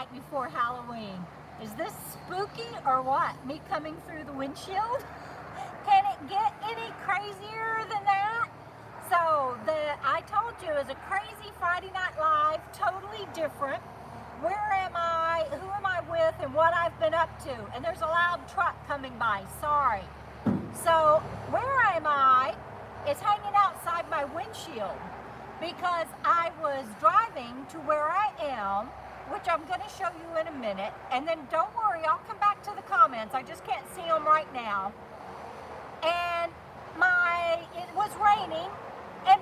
night before Halloween. Is this spooky or what? Me coming through the windshield? Can it get any crazier than that? So I told you, it was a crazy Friday Night Live, totally different. Where am I, who am I with, and what I've been up to. And there's a loud truck coming by, sorry. So where am I is hanging outside my windshield because I was driving to where I am, which I'm going to show you in a minute. And then don't worry, I'll come back to the comments. I just can't see them right now. And it was raining, and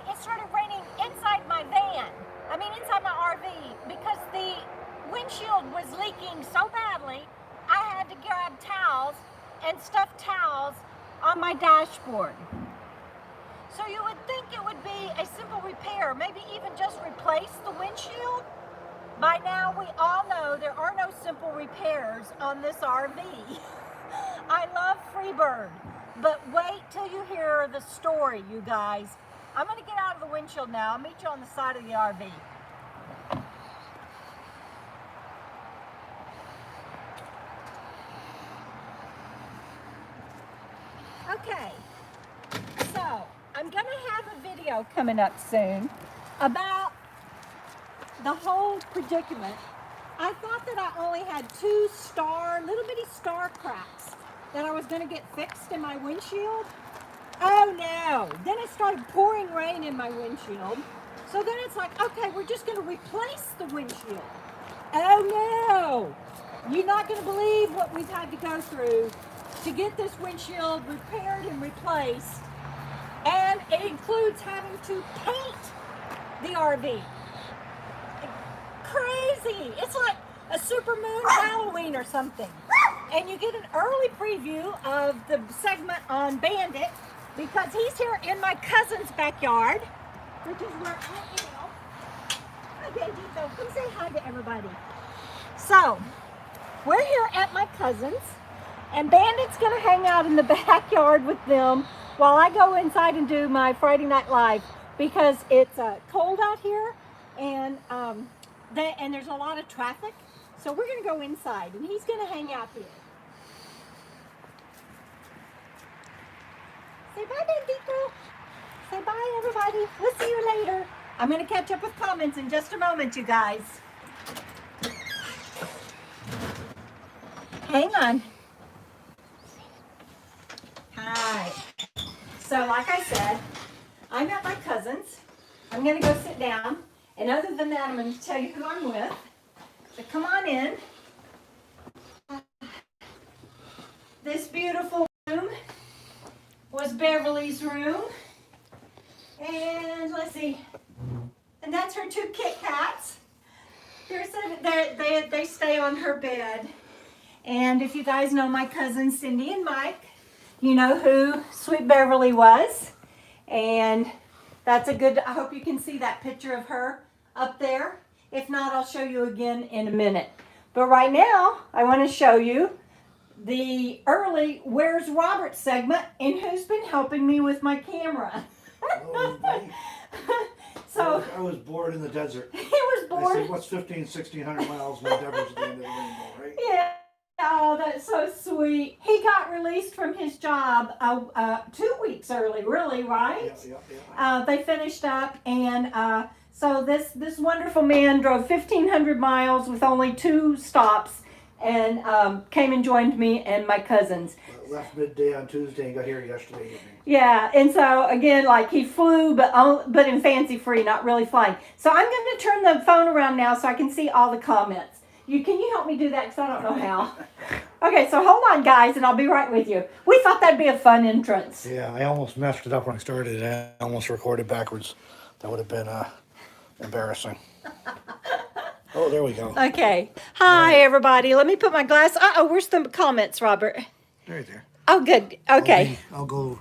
it started raining inside my van. I mean inside my RV, because the windshield was leaking so badly, I had to grab towels and stuffed towels on my dashboard. So you would think it would be a simple repair, maybe even just replace the windshield. By now we all know there are no simple repairs on this RV. I love Freebird, but wait till you hear the story, you guys. I'm gonna get out of the windshield now. I'll meet you on the side of the RV. Okay, so I'm gonna have a video coming up soon about the whole predicament. I thought that I only had two little bitty star cracks that I was gonna get fixed in my windshield. Oh no, then it started pouring rain in my windshield. So then it's like, okay, we're just gonna replace the windshield. Oh no, you're not gonna believe what we've had to go through to get this windshield repaired and replaced. And it includes having to paint the RV. Crazy, it's like a supermoon Halloween or something. And you get an early preview of the segment on Bandit, because he's here in my cousin's backyard, which is where I am. Hi, Bandito. Come say hi to everybody. So, we're here at my cousin's, and Bandit's going to hang out in the backyard with them while I go inside and do my Friday Night Live, because it's cold out here, and there's a lot of traffic. So we're going to go inside, and he's going to hang out here. Say bye, Bandito. Say bye, everybody. We'll see you later. I'm going to catch up with comments in just a moment, you guys. Hang on. Hi. So, like I said, I'm at my cousin's. I'm going to go sit down. And other than that, I'm going to tell you who I'm with. So come on in. This beautiful room was Beverly's room, and let's see, and that's her two Kit Kats. They stay on her bed. And if you guys know my cousins Cindy and Mike, you know who Sweet Beverly was. And that's a good, I hope you can see that picture of her up there. If not, I'll show you again in a minute. But right now, I want to show you the early Where's Robert segment and who's been helping me with my camera. So I was bored in the desert. He was bored. I said, what's 1,600 miles when Deborah's at the end of the rainbow, right? Yeah. Oh, that's so sweet. He got released from his job 2 weeks early, really, right? Yeah. They finished up, and so this wonderful man drove 1,500 miles with only 2 stops, and came and joined me and my cousins. Left midday on Tuesday and got here yesterday evening. Yeah, and so again, like he flew, but in fancy free, not really flying. So I'm going to turn the phone around now so I can see all the comments. Can you help me do that? Because I don't know how. Okay, so hold on, guys, and I'll be right with you. We thought that'd be a fun entrance. Yeah, I almost messed it up when I started. I almost recorded backwards. That would have been embarrassing. Oh, there we go. Okay. Hi, everybody. Let me put my glass. Uh-oh, where's the comments, Robert? Right there. Oh, good. Okay. I'll go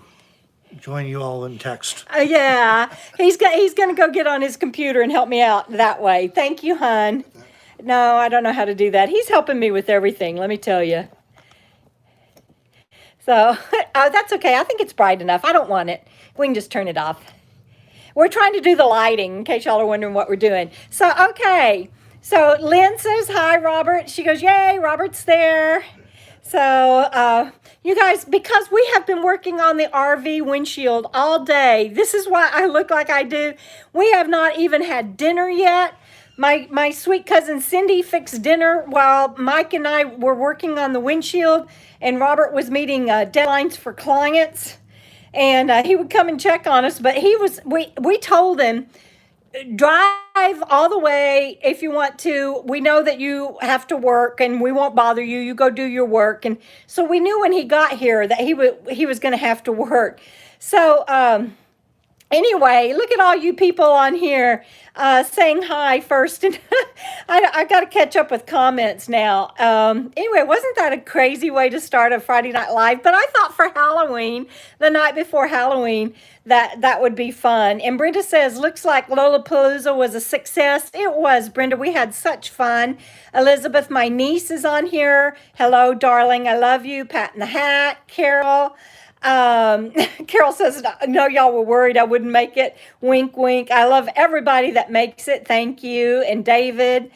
join you all in text. Yeah. He's going to go get on his computer and help me out that way. Thank you, hon. No, I don't know how to do that. He's helping me with everything, let me tell you. So, that's okay. I think it's bright enough. I don't want it. We can just turn it off. We're trying to do the lighting, in case y'all are wondering what we're doing. So, okay. So Lynn says hi, Robert. She goes, yay, Robert's there. So you guys, because we have been working on the RV windshield all day, this is why I look like I do. We have not even had dinner yet. My sweet cousin Cynde fixed dinner while Mike and I were working on the windshield, and Robert was meeting deadlines for clients, and he would come and check on us. But we told him, drive all the way if you want to. We know that you have to work and we won't bother you. You go do your work. And so we knew when he got here that he was going to have to work. So anyway, look at all you people on here saying hi first. And I got to catch up with comments now. Anyway, wasn't that a crazy way to start a Friday Night Live? But I thought for Halloween, the night before Halloween, that would be fun. And Brenda says, looks like Lollapalooza was a success. It was, Brenda. We had such fun. Elizabeth, my niece, is on here. Hello, darling. I love you. Pat in the Hat. Carol. Carol says, no, y'all were worried I wouldn't make it. Wink, wink. I love everybody that makes it. Thank you. And David.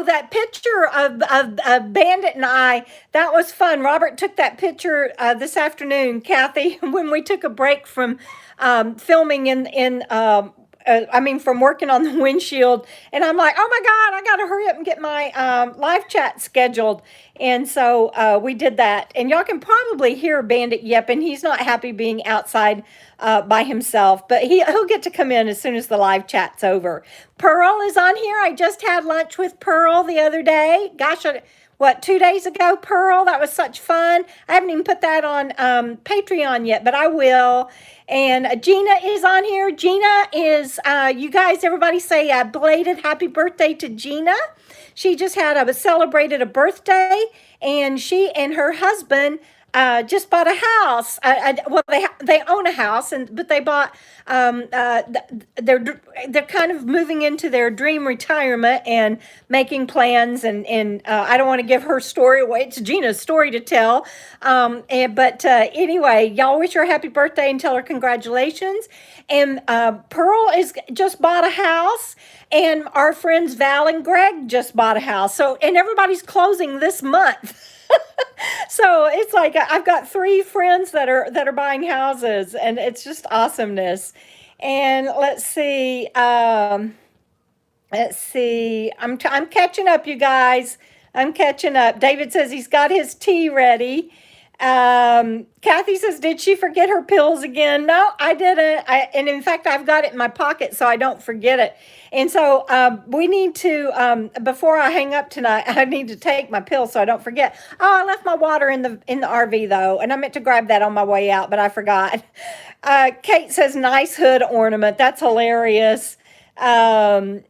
That picture of Bandit and I, that was fun. Robert took that picture this afternoon, Kathy, when we took a break from filming from working on the windshield. And I'm like, oh my God, I got to hurry up and get my live chat scheduled. And so we did that. And y'all can probably hear Bandit yapping. He's not happy being outside by himself, but he'll get to come in as soon as the live chat's over. Pearl is on here. I just had lunch with Pearl the other day. Gosh, 2 days ago, Pearl? That was such fun. I haven't even put that on Patreon yet, but I will. And Gina is on here. Gina is, you guys, everybody say a belated happy birthday to Gina. She just celebrated a birthday, and she and her husband just bought a house. They own a house, but they bought. They're kind of moving into their dream retirement and making plans. And I don't want to give her story away. It's Gina's story to tell. Anyway, y'all wish her a happy birthday and tell her congratulations. And Pearl is just bought a house, and our friends Val and Greg just bought a house. So, and everybody's closing this month. So it's like I've got 3 friends that are buying houses, and it's just awesomeness. And let's see. I'm catching up, you guys. I'm catching up. David says he's got his tea ready. Kathy says, did she forget her pills again? No, I didn't. And in fact, I've got it in my pocket so I don't forget it. And so we need to, before I hang up tonight, I need to take my pills so I don't forget. Oh, I left my water in the RV though, and I meant to grab that on my way out, but I forgot. Kate says, nice hood ornament. That's hilarious. Megan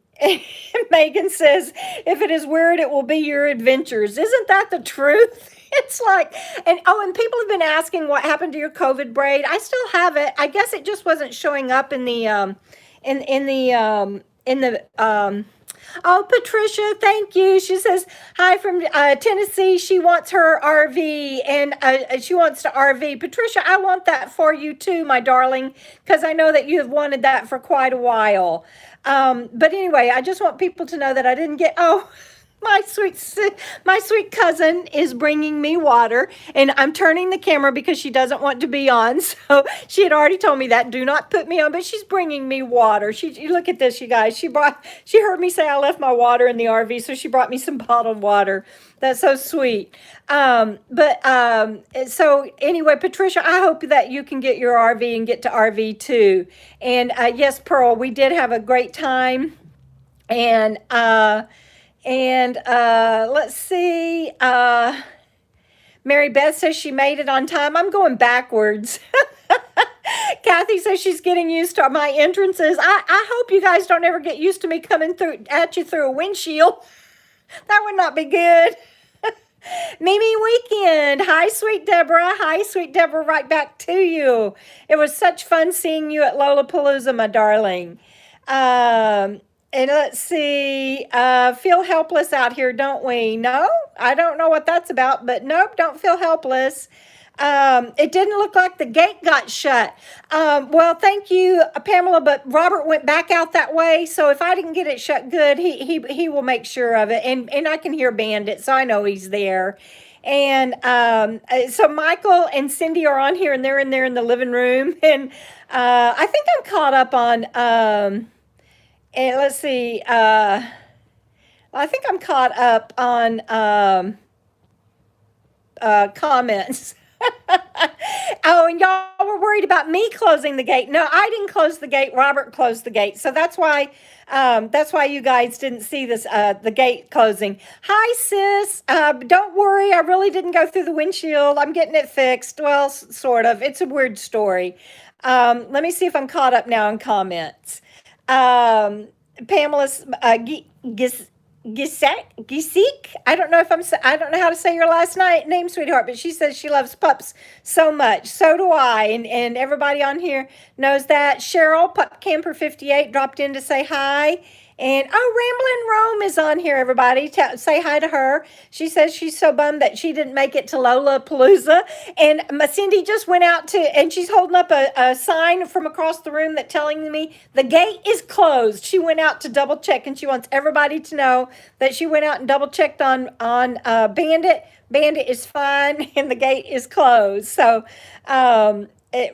says, if it is weird, it will be your adventures. Isn't that the truth? It's like, and people have been asking what happened to your COVID braid. I still have it. I guess it just wasn't showing up in the, oh, Patricia, thank you. She says, hi from Tennessee. She wants her RV, and she wants to RV. Patricia, I want that for you too, my darling, because I know that you have wanted that for quite a while. But anyway, I just want people to know that I didn't get, my sweet cousin is bringing me water, and I'm turning the camera because she doesn't want to be on. So she had already told me that, do not put me on, but she's bringing me water. You look at this, you guys. She heard me say I left my water in the RV, so she brought me some bottled water. That's so sweet. So anyway, Patricia, I hope that you can get your RV and get to RV too. And yes, Pearl, we did have a great time. And let's see. Mary Beth says she made it on time. I'm going backwards. Kathy says she's getting used to my entrances. I hope you guys don't ever get used to me coming at you through a windshield. That would not be good. Mimi Weekend. Hi, sweet Debra. Hi, sweet Debra. Right back to you. It was such fun seeing you at Lollapalooza, my darling. And let's see, feel helpless out here, don't we? No, I don't know what that's about, but nope, don't feel helpless. It didn't look like the gate got shut. Well, thank you, Pamela, but Robert went back out that way. So if I didn't get it shut good, he will make sure of it. And I can hear Bandit, so I know he's there. And so Michael and Cynde are on here, and they're in there in the living room. And I think I'm caught up on, and let's see, I think I'm caught up on comments. Oh, and y'all were worried about me closing the gate. No, I didn't close the gate. Robert closed the gate. So that's why you guys didn't see this the gate closing. Hi, sis. Don't worry. I really didn't go through the windshield. I'm getting it fixed. Well, sort of. It's a weird story. Let me see if I'm caught up now in comments. Pamela's Gisik. I don't know how to say your last name, sweetheart, but she says she loves pups so much. So do I, and everybody on here knows that. Cheryl, Pup Camper 58, dropped in to say hi. And Ramblin' Rome is on here, everybody. Say hi to her. She says she's so bummed that she didn't make it to Lollapalooza. And Cynde just went out and she's holding up a sign from across the room that telling me the gate is closed. She went out to double check, and she wants everybody to know that she went out and double checked on Bandit. Bandit is fine, and the gate is closed. So,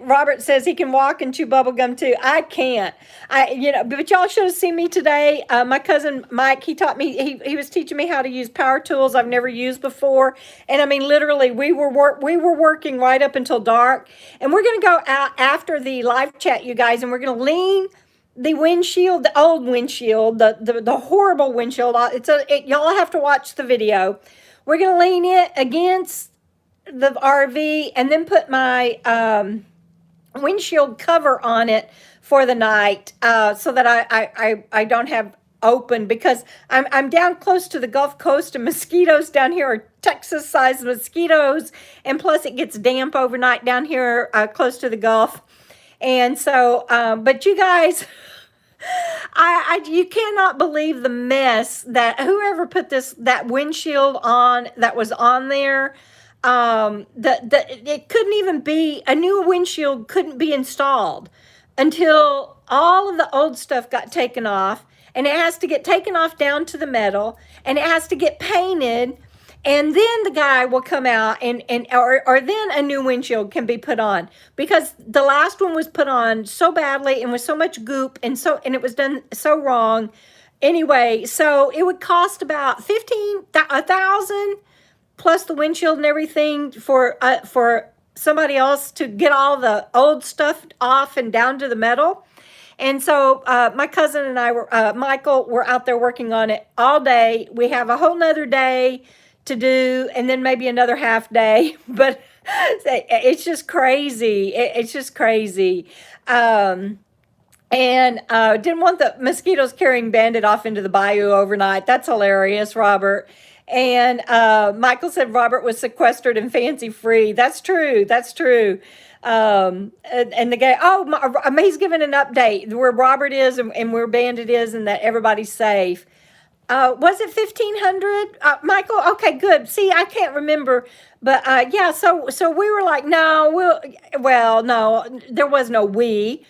Robert says he can walk and chew bubble gum too. I can't. But y'all should have seen me today. My cousin Mike, he taught me. He was teaching me how to use power tools I've never used before. And I mean, literally, we were working right up until dark. And we're gonna go out after the live chat, you guys, and we're gonna lean the windshield, the old windshield, the horrible windshield. Y'all have to watch the video. We're gonna lean it against the RV and then put my windshield cover on it for the night, so that I don't have open, because I'm down close to the Gulf Coast, and mosquitoes down here are Texas-sized mosquitoes, and plus it gets damp overnight down here close to the Gulf. And so, but you guys, you cannot believe the mess that whoever put that windshield on, that was on there. It couldn't even be, a new windshield couldn't be installed until all of the old stuff got taken off, and it has to get taken off down to the metal, and it has to get painted, and then the guy will come out or then a new windshield can be put on, because the last one was put on so badly and with so much goop, and it was done so wrong. Anyway, so it would cost about $1,000 plus the windshield and everything for somebody else to get all the old stuff off and down to the metal. And so my cousin and I Michael, were out there working on it all day. We have a whole nother day to do, and then maybe another half day. But it's just crazy. It's just crazy. And didn't want the mosquitoes carrying Bandit off into the bayou overnight. That's hilarious, Robert. And Michael said Robert was sequestered and fancy free. That's true. That's true. And the guy, he's giving an update where Robert is and where Bandit is, and that everybody's safe. Was it 1,500, Michael? Okay, good. See, I can't remember, but yeah. So we were like, no, no, there was no we.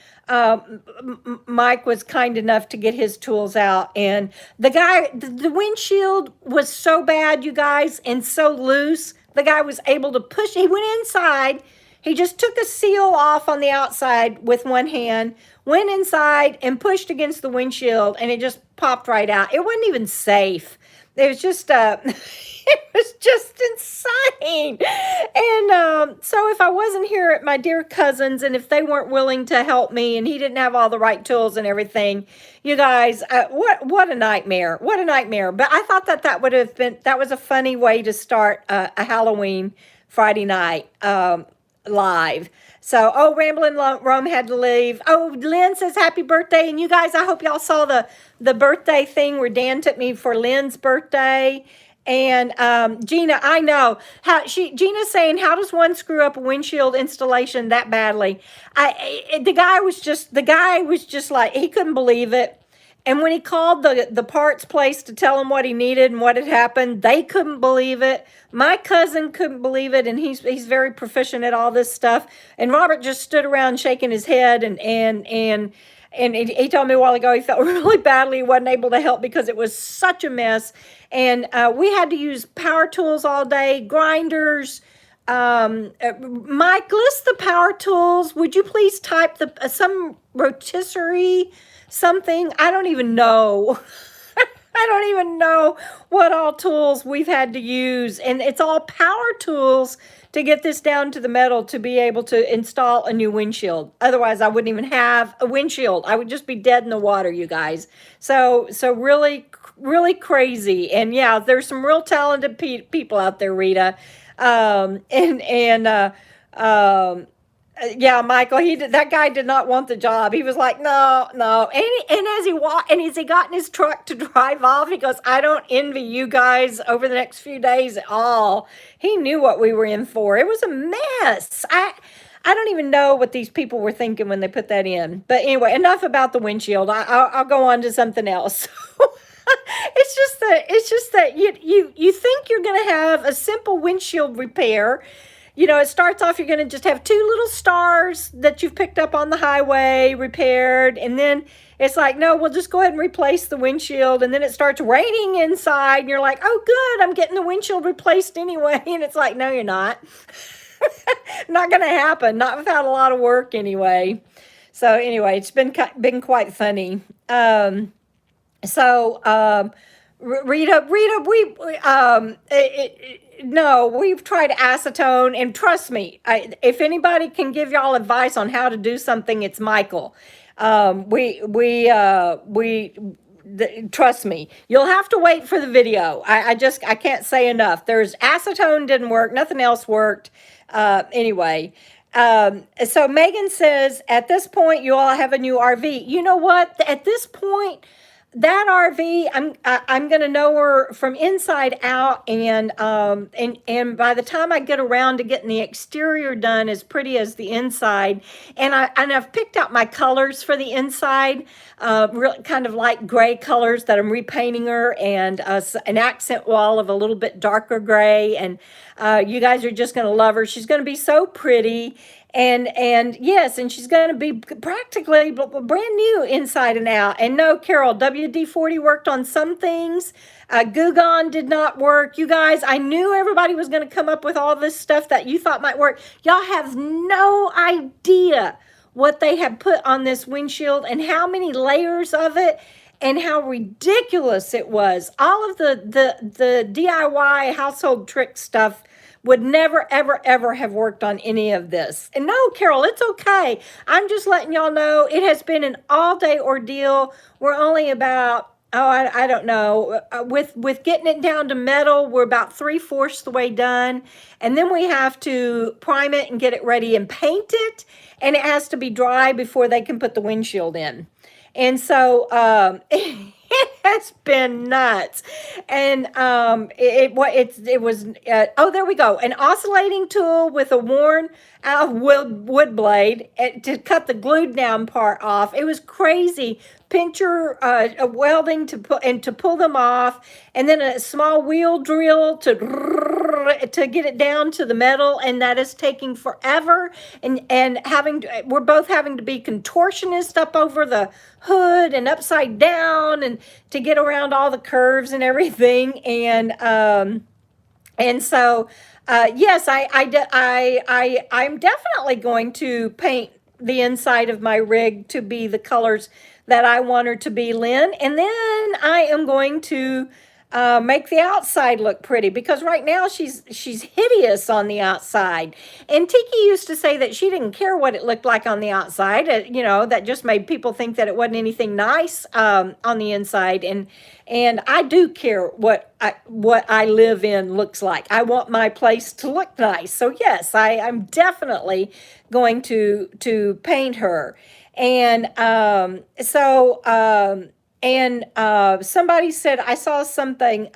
Mike was kind enough to get his tools out, and the windshield was so bad, you guys, and so loose. The guy was able to push. He went inside. He just took a seal off on the outside with one hand, went inside and pushed against the windshield, and it just popped right out. It wasn't even safe. It was just, it was just insane. And so if I wasn't here at my dear cousin's, and if they weren't willing to help me, and he didn't have all the right tools and everything, you guys, what a nightmare. What a nightmare. But I thought that was a funny way to start a Halloween Friday night live. So, Ramblin' Rome had to leave. Lynn says happy birthday. And you guys, I hope y'all saw the birthday thing where Dan took me for Lynn's birthday. And Gina, I know Gina's saying, how does one screw up a windshield installation that badly? The guy was just like, he couldn't believe it. And when he called the parts place to tell him what he needed and what had happened, they couldn't believe it. My cousin couldn't believe it, and he's very proficient at all this stuff. And Robert just stood around shaking his head, and he told me a while ago he felt really badly. He wasn't able to help because it was such a mess. And we had to use power tools all day, grinders. Mike, list the power tools. Would you please type some rotisserie something? I don't even know. I don't even know what all tools we've had to use. And it's all power tools to get this down to the metal to be able to install a new windshield. Otherwise, I wouldn't even have a windshield. I would just be dead in the water, you guys. So really, really crazy. And yeah, there's some real talented people out there, Rita. Yeah, Michael, that guy did not want the job. He was like, no. And as he got in his truck to drive off, he goes, I don't envy you guys over the next few days at all. He knew what we were in for. It was a mess. I don't even know what these people were thinking when they put that in. But anyway, enough about the windshield. I'll go on to something else. It's just that you think you're going to have a simple windshield repair. You know, it starts off, you're going to just have 2 little stars that you've picked up on the highway repaired. And then it's like, no, we'll just go ahead and replace the windshield. And then it starts raining inside. And you're like, oh, good, I'm getting the windshield replaced anyway. And it's like, no, you're not. Not going to happen. Not without a lot of work anyway. So anyway, it's been quite funny. Rita, no, we've tried acetone, and trust me, if anybody can give y'all advice on how to do something, it's Michael. Trust me, you'll have to wait for the video. I can't say enough. There's acetone didn't work, nothing else worked. Anyway. So Megan says, at this point, you all have a new RV. You know what? At this point, that RV, I'm gonna know her from inside out, and by the time I get around to getting the exterior done as pretty as the inside, and I've picked out my colors for the inside, real kind of light gray colors that I'm repainting her, and an accent wall of a little bit darker gray, and you guys are just gonna love her. She's gonna be so pretty. And yes, and she's going to be practically brand new inside and out. And no, Carol, WD-40 worked on some things. Goo Gone did not work. You guys, I knew everybody was going to come up with all this stuff that you thought might work. Y'all have no idea what they have put on this windshield and how many layers of it and how ridiculous it was. All of the DIY household trick stuff would never, ever, ever have worked on any of this. And no, Carol, it's okay. I'm just letting y'all know it has been an all-day ordeal. We're only about, I don't know, with getting it down to metal, we're about 3/4 the way done. And then we have to prime it and get it ready and paint it. And it has to be dry before they can put the windshield in. And so it has been nuts. And it was there we go, an oscillating tool with a worn out wood blade to cut the glued down part off. It was crazy. Pincher welding to pull them off, and then a small wheel drill to get it down to the metal, and that is taking forever. And we're both having to be contortionist up over the hood and upside down, and to get around all the curves and everything. And so yes, I'm definitely going to paint the inside of my rig to be the colors that I want her to be, Lynn. And then I am going to make the outside look pretty, because right now she's hideous on the outside. And Tiki used to say that she didn't care what it looked like on the outside. You know, that just made people think that it wasn't anything nice on the inside. And I do care what I live in looks like. I want my place to look nice. So yes, I'm definitely going to paint her. And somebody said, I saw something,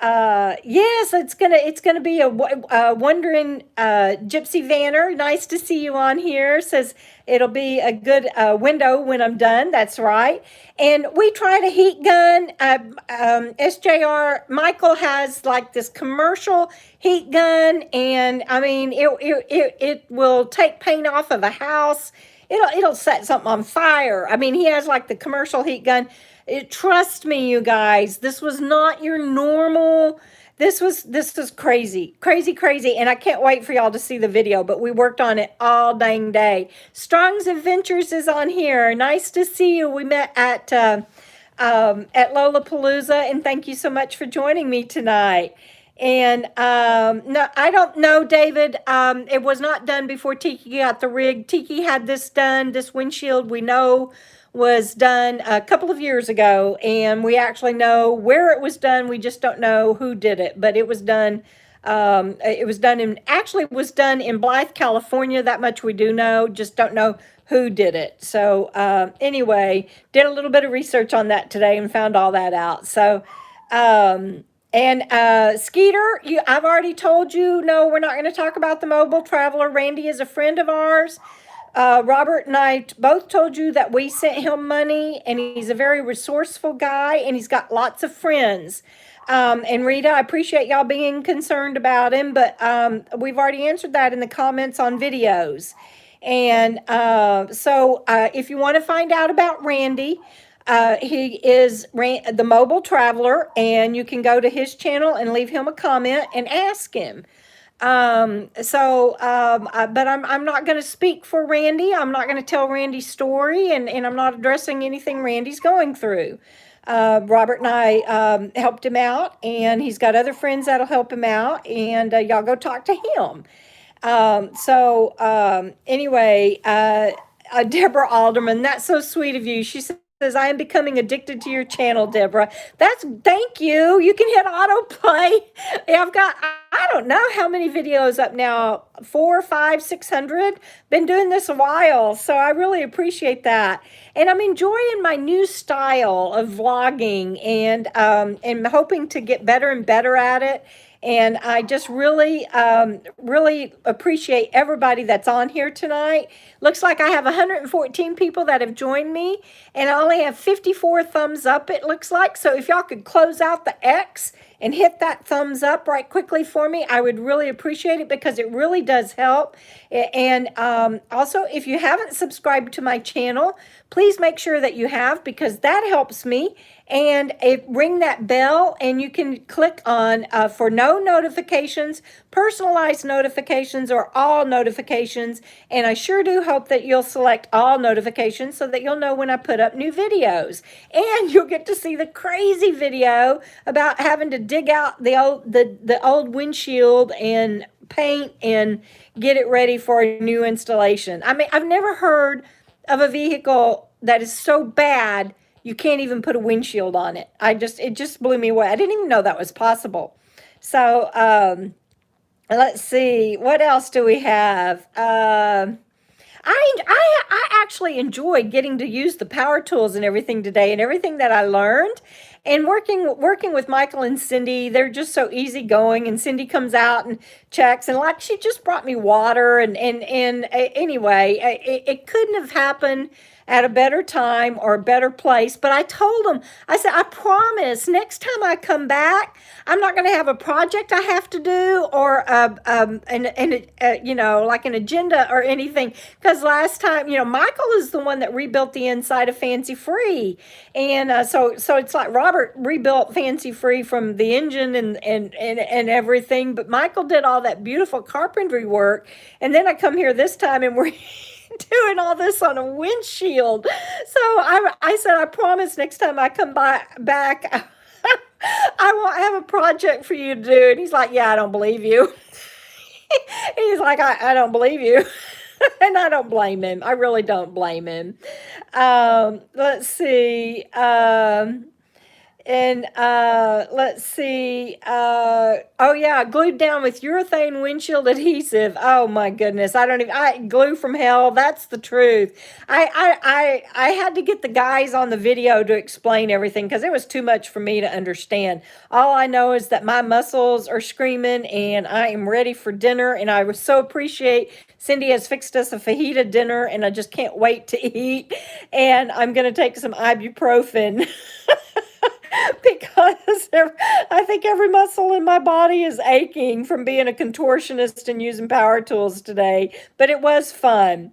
Yes, it's gonna be a wondering Gypsy Vanner. Nice to see you on here. Says it'll be a good window when I'm done. That's right. And we tried a heat gun. SJR Michael has like this commercial heat gun, and I mean it will take paint off of a house. It'll set something on fire. I mean, he has like the commercial heat gun. Trust me, you guys, this was not your normal. This was crazy, crazy, crazy, and I can't wait for y'all to see the video. But we worked on it all dang day. Strong's Adventures is on here. Nice to see you. We met at Lollapalooza, and thank you so much for joining me tonight. And no, I don't know, David. It was not done before Tiki got the rig. Tiki had this done. This windshield we know was done a couple of years ago, and we actually know where it was done. We just don't know who did it, but it was done. It was done in actually was done in Blythe, California. That much we do know. Just don't know who did it. So anyway, did a little bit of research on that today and found all that out. So. Skeeter, I've already told you, no, we're not going to talk about the mobile traveler. Randy is a friend of ours. Robert and I both told you that we sent him money, and he's a very resourceful guy, and he's got lots of friends. And Rita, I appreciate y'all being concerned about him, but we've already answered that in the comments on videos. And so if you want to find out about Randy, he is the mobile traveler, and you can go to his channel and leave him a comment and ask him. But I'm not going to speak for Randy. I'm not going to tell Randy's story, and I'm not addressing anything Randy's going through. Robert and I helped him out, and he's got other friends that'll help him out, and y'all go talk to him. Anyway, Debra Alderman, that's so sweet of you. She says, I am becoming addicted to your channel, Debra. Thank you. You can hit autoplay. I've got, I don't know how many videos up now, 400, 500, 600. Been doing this a while, so I really appreciate that. And I'm enjoying my new style of vlogging, and hoping to get better and better at it. And I just really, really appreciate everybody that's on here tonight. Looks like I have 114 people that have joined me, and I only have 54 thumbs up, it looks like. So if y'all could close out the X and hit that thumbs up right quickly for me, I would really appreciate it, because it really does help. And also, if you haven't subscribed to my channel, please make sure that you have, because that helps me. And ring that bell, and you can click on for no notifications, personalized notifications, or all notifications. And I sure do hope that you'll select all notifications, so that you'll know when I put up new videos. And you'll get to see the crazy video about having to dig out the old windshield and paint and get it ready for a new installation. I mean, I've never heard of a vehicle that is so bad you can't even put a windshield on it. It just blew me away. I didn't even know that was possible. So let's see, what else do we have? I actually enjoyed getting to use the power tools and everything today, and everything that I learned. And working with Michael and Cynde, they're just so easygoing. And Cynde comes out and checks, and like she just brought me water. And anyway, it couldn't have happened at a better time or a better place. But I told them, I said, I promise next time I come back, I'm not going to have a project I have to do, or like an agenda or anything. Because last time, Michael is the one that rebuilt the inside of Fancy Free. And so it's like Robert rebuilt Fancy Free from the engine and everything. But Michael did all that beautiful carpentry work. And then I come here this time, and we're doing all this on a windshield. So I said, I promise next time I come back, I won't have a project for you to do. And he's like, yeah, I don't believe you. He's like, I don't believe you. And I don't blame him. I really don't blame him. Let's see. And let's see. Oh yeah, glued down with urethane windshield adhesive. Oh my goodness, I don't even. Glue from hell. That's the truth. I had to get the guys on the video to explain everything because it was too much for me to understand. All I know is that my muscles are screaming and I am ready for dinner. And I was so appreciate Cynde has fixed us a fajita dinner, and I just can't wait to eat. And I'm gonna take some ibuprofen. Because I think every muscle in my body is aching from being a contortionist and using power tools today. But it was fun.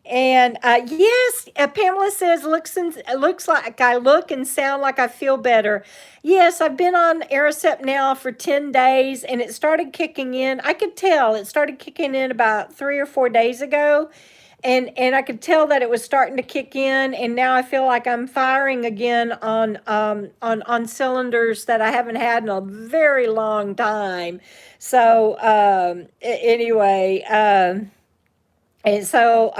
And yes, Pamela says, looks like I look and sound like I feel better. Yes, I've been on Aricept now for 10 days, and it started kicking in. I could tell it started kicking in about 3 or 4 days ago. And I could tell that it was starting to kick in, and now I feel like I'm firing again on cylinders that I haven't had in a very long time. So anyway. And so,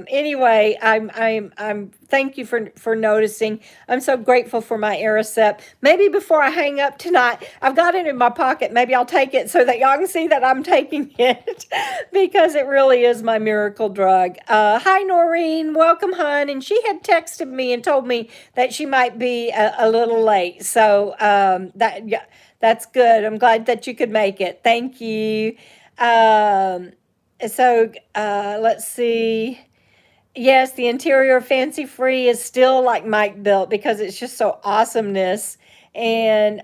anyway, I'm. Thank you for noticing. I'm so grateful for my Aricept. Maybe before I hang up tonight, I've got it in my pocket. Maybe I'll take it so that y'all can see that I'm taking it because it really is my miracle drug. Hi, Noreen. Welcome, hon. And she had texted me and told me that she might be a little late. So that's good. I'm glad that you could make it. Thank you. So let's see. Yes, the interior of Fancy Free is still like Mike built because it's just so awesomeness. And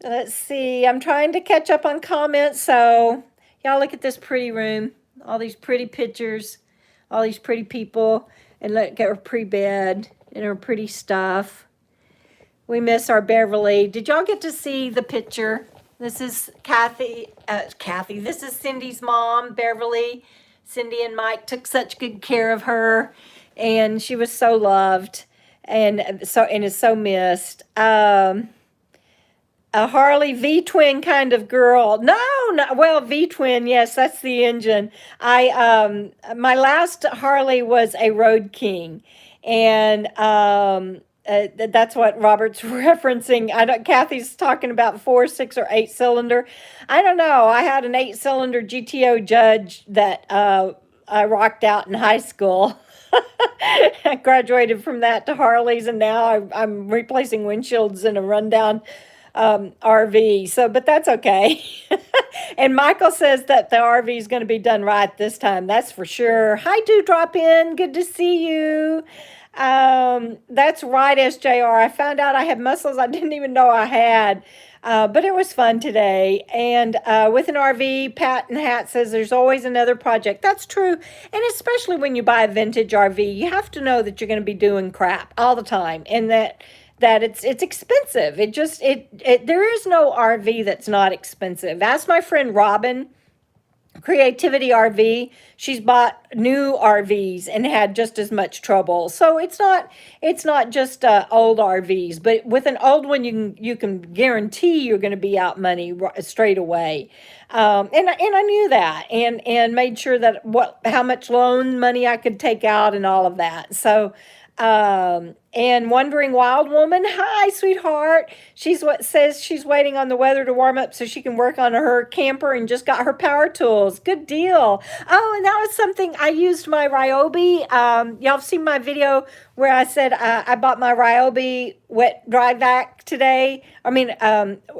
let's see. I'm trying to catch up on comments. So y'all look at this pretty room. All these pretty pictures. All these pretty people. And look at her pretty bed and her pretty stuff. We miss our Beverly. Did y'all get to see the picture? This is Kathy. This is Cynde's mom, Beverly. Cynde and Mike took such good care of her, and she was so loved, and is so missed. A Harley V-twin kind of girl. No, well, V-twin, yes, that's the engine. My last Harley was a Road King, and that's what Robert's referencing. Kathy's talking about 4, 6, or 8 cylinder. I don't know. I had an 8-cylinder GTO Judge that I rocked out in high school. I graduated from that to Harleys, and now I'm replacing windshields in a rundown RV. So, but that's okay. And Michael says that the RV is going to be done right this time. That's for sure. Hi, Drop In. Good to see you. That's right, SJR. I found out I had muscles I didn't even know I had. But it was fun today. And with an RV, Pat and Hat says there's always another project. That's true. And especially when you buy a vintage RV, you have to know that you're going to be doing crap all the time, and that it's expensive. There is no RV that's not expensive. Ask my friend Robin, Creativity RV. She's bought new RVs and had just as much trouble. So it's not just old RVs, but with an old one, you can guarantee you're going to be out money straight away. And I knew that, and made sure that how much loan money I could take out and all of that. So. And Wondering Wild Woman, hi, sweetheart. Says she's waiting on the weather to warm up so she can work on her camper and just got her power tools. Good deal. Oh, and that was something I used my Ryobi. Y'all have seen my video where I said I bought my Ryobi wet dry vac today.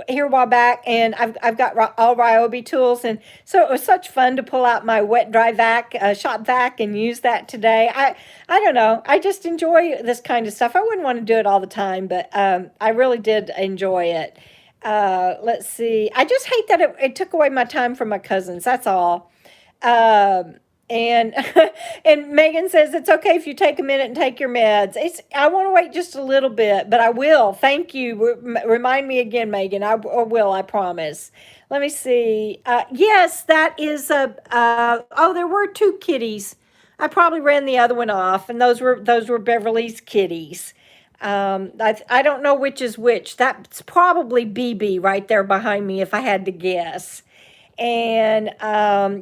Here a while back, and I've got all Ryobi tools, and so it was such fun to pull out my wet dry vac, shop vac, and use that today. I don't know. I just enjoy this kind of stuff. I wouldn't want to do it all the time, but I really did enjoy it. Let's see. I just hate that it took away my time from my cousins. That's all. And and Megan says it's okay if you take a minute and take your meds. I want to wait just a little bit, but I will. Thank you. Remind me again, Megan. I will. I promise. Let me see. Yes, that is there were 2 kitties. I probably ran the other one off, and those were Beverly's kitties. I don't know which is which. That's probably BB right there behind me, if I had to guess. And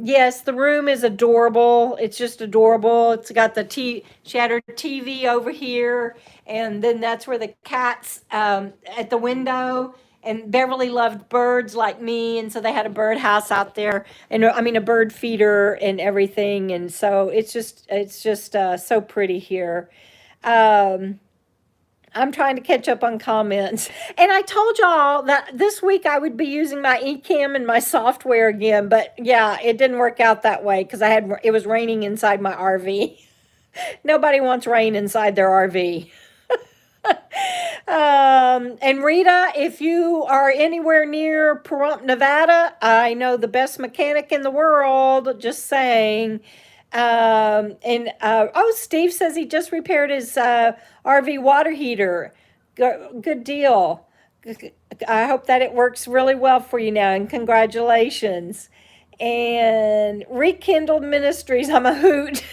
yes, the room is adorable. It's just adorable. It's got she had her TV over here, and then that's where the cat's at the window. And Beverly loved birds like me, and so they had a bird house out there, and I mean a bird feeder and everything. And so it's just so pretty here. I'm trying to catch up on comments. And I told y'all that this week I would be using my eCam and my software again, but yeah, it didn't work out that way because it was raining inside my RV. Nobody wants rain inside their RV. And Rita, if you are anywhere near Pahrump, Nevada, I know the best mechanic in the world, just saying. Steve says he just repaired his RV water heater. Good deal. I hope that it works really well for you now, and congratulations. And Rekindled Ministries, I'm a hoot.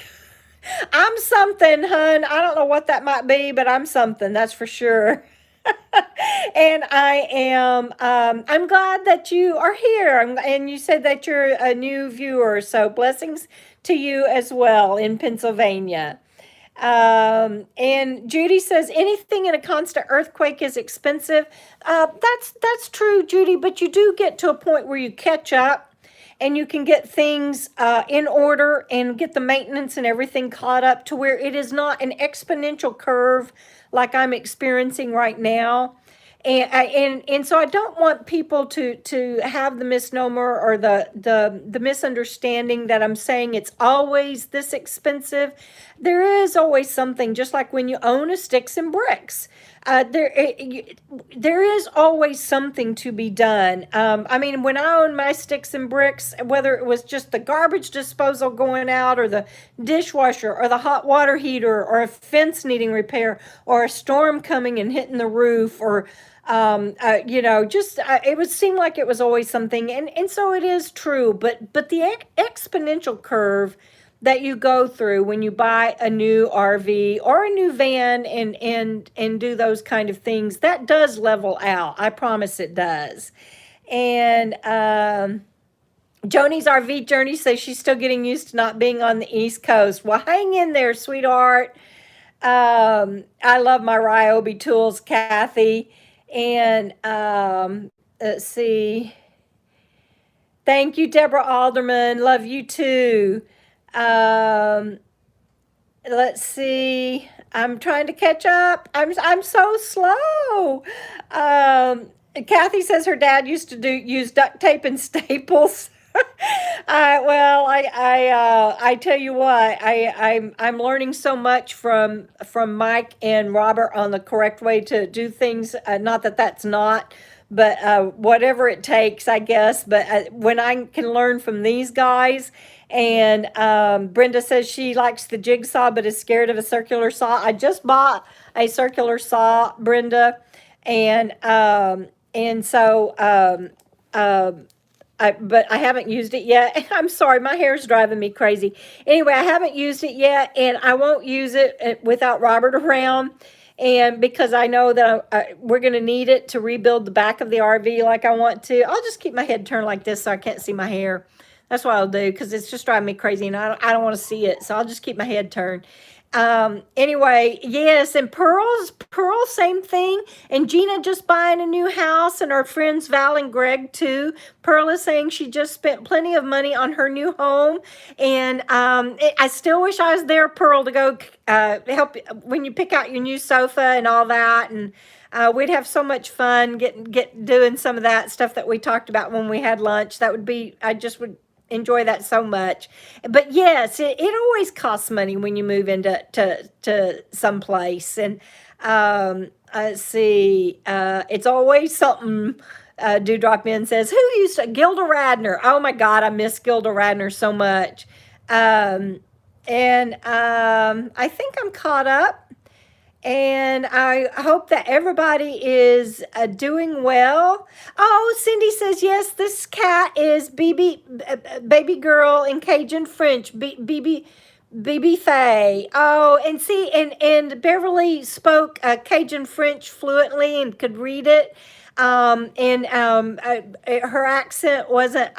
I'm something, hun. I don't know what that might be, but I'm something, that's for sure. And I'm glad that you are here. And you said that you're a new viewer, so blessings to you as well in Pennsylvania. And Judy says anything in a constant earthquake is expensive. That's true, Judy, but you do get to a point where you catch up and you can get things in order and get the maintenance and everything caught up to where it is not an exponential curve like I'm experiencing right now. And so I don't want people to have the misnomer or the misunderstanding that I'm saying it's always this expensive. There is always something, just like when you own a sticks and bricks. There is always something to be done. I mean, when I owned my sticks and bricks, whether it was just the garbage disposal going out or the dishwasher or the hot water heater or a fence needing repair or a storm coming and hitting the roof or it would seem like it was always something. And so it is true, but the exponential curve that you go through when you buy a new RV or a new van and do those kind of things, that does level out. I promise it does. And Joni's RV journey says she's still getting used to not being on the East Coast. Well, hang in there, sweetheart. I love my Ryobi tools, Kathy. And let's see. Thank you, Debra Alderman. Love you too. Let's see. I'm trying to catch up. I'm so slow. Kathy says her dad used to use duct tape and staples. I tell you what, I'm learning so much from Mike and Robert on the correct way to do things. Not that that's not, but whatever it takes, I guess. But when I can learn from these guys. And Brenda says she likes the jigsaw but is scared of a circular saw. I just bought a circular saw, Brenda, but I haven't used it yet. I'm sorry, my hair's driving me crazy. Anyway, I haven't used it yet, and I won't use it without Robert around. And because I know that we're going to need it to rebuild the back of the RV like I want to, I'll just keep my head turned like this so I can't see my hair. That's what I'll do because it's just driving me crazy and I don't want to see it. So I'll just keep my head turned. Anyway, yes, and Pearl, same thing. And Gina just buying a new house, and our friends Val and Greg too. Pearl is saying she just spent plenty of money on her new home. And I still wish I was there, Pearl, to go help when you pick out your new sofa and all that. And we'd have so much fun get doing some of that stuff that we talked about when we had lunch. That would be, I just would enjoy that so much. But yes, it always costs money when you move into to some place. And let's see, it's always something. Dewdrop in says, who used to, Gilda Radner. Oh my God, I miss Gilda Radner so much. I think I'm caught up. And I hope that everybody is doing well. Oh, Cindy says, yes, this cat is baby girl in Cajun French. BB Faye. Oh, and see, and Beverly spoke Cajun French fluently and could read it. Her accent wasn't.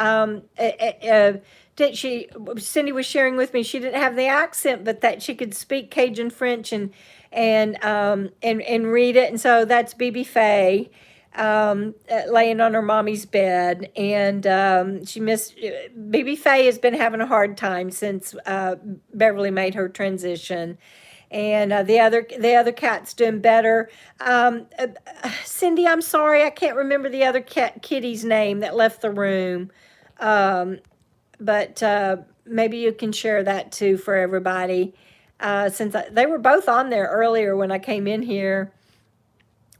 Did she? Cynde was sharing with me. She didn't have the accent, but that she could speak Cajun French and read it. And so that's BB Faye laying on her mommy's bed, and she missed. BB Faye has been having a hard time since Beverly made her transition, and the other cat's doing better. Cynde, I'm sorry, I can't remember the other kitty's name that left the room, but maybe you can share that too for everybody, since they were both on there earlier when I came in here.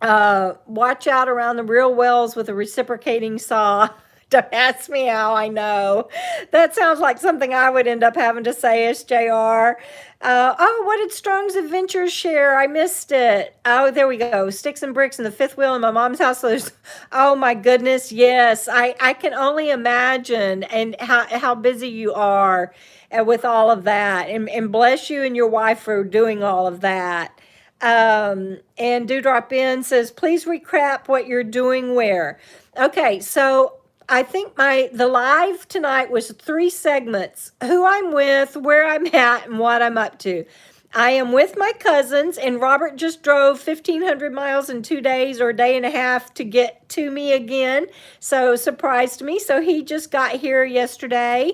Watch out around the real wells with a reciprocating saw. Don't ask me how I know. That sounds like something I would end up having to say, SJR. Oh, what did Strong's Adventures share? I missed it. Oh, there we go. Sticks and bricks and the fifth wheel in my mom's house. So there's, oh my goodness, yes. I can only imagine and how busy you are with all of that. And bless you and your wife for doing all of that. And Dewdrop In says, please recap what you're doing where. Okay, so I think the live tonight was 3 segments: who I'm with, where I'm at, and what I'm up to. I am with my cousins, and Robert just drove 1,500 miles in 2 days or a day and a half to get to me again. So surprised me. So he just got here yesterday.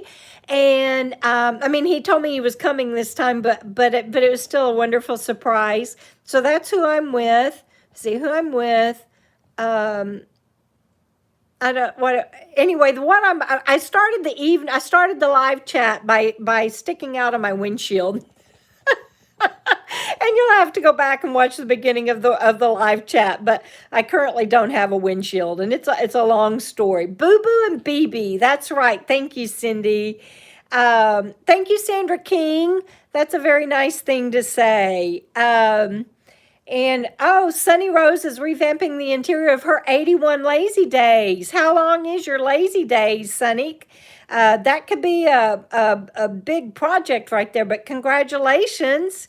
And I mean, he told me he was coming this time, but it was still a wonderful surprise. So that's who I'm with. See who I'm with. I don't what anyway. I started the live chat by sticking out of my windshield. And you'll have to go back and watch the beginning of the live chat. But I currently don't have a windshield, and it's a long story. Boo Boo and BB. That's right. Thank you, Cynde. Thank you, Sandra King. That's a very nice thing to say. And oh, Sunny Rose is revamping the interior of her 81 lazy days. How long is your lazy days, Sunny? That could be a big project right there, but congratulations.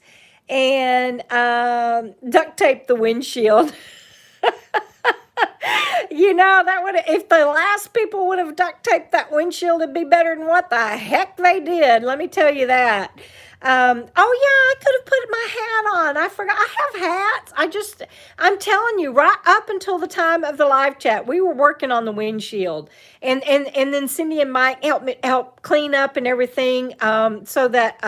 And duct tape the windshield. You know, that would, if the last people would have duct taped that windshield, it'd be better than what the heck they did. Let me tell you that. Oh yeah, I could have put my hat on. I forgot. I have hats. I'm telling you, right up until the time of the live chat, we were working on the windshield, and then Cynde and Mike helped clean up and everything. So that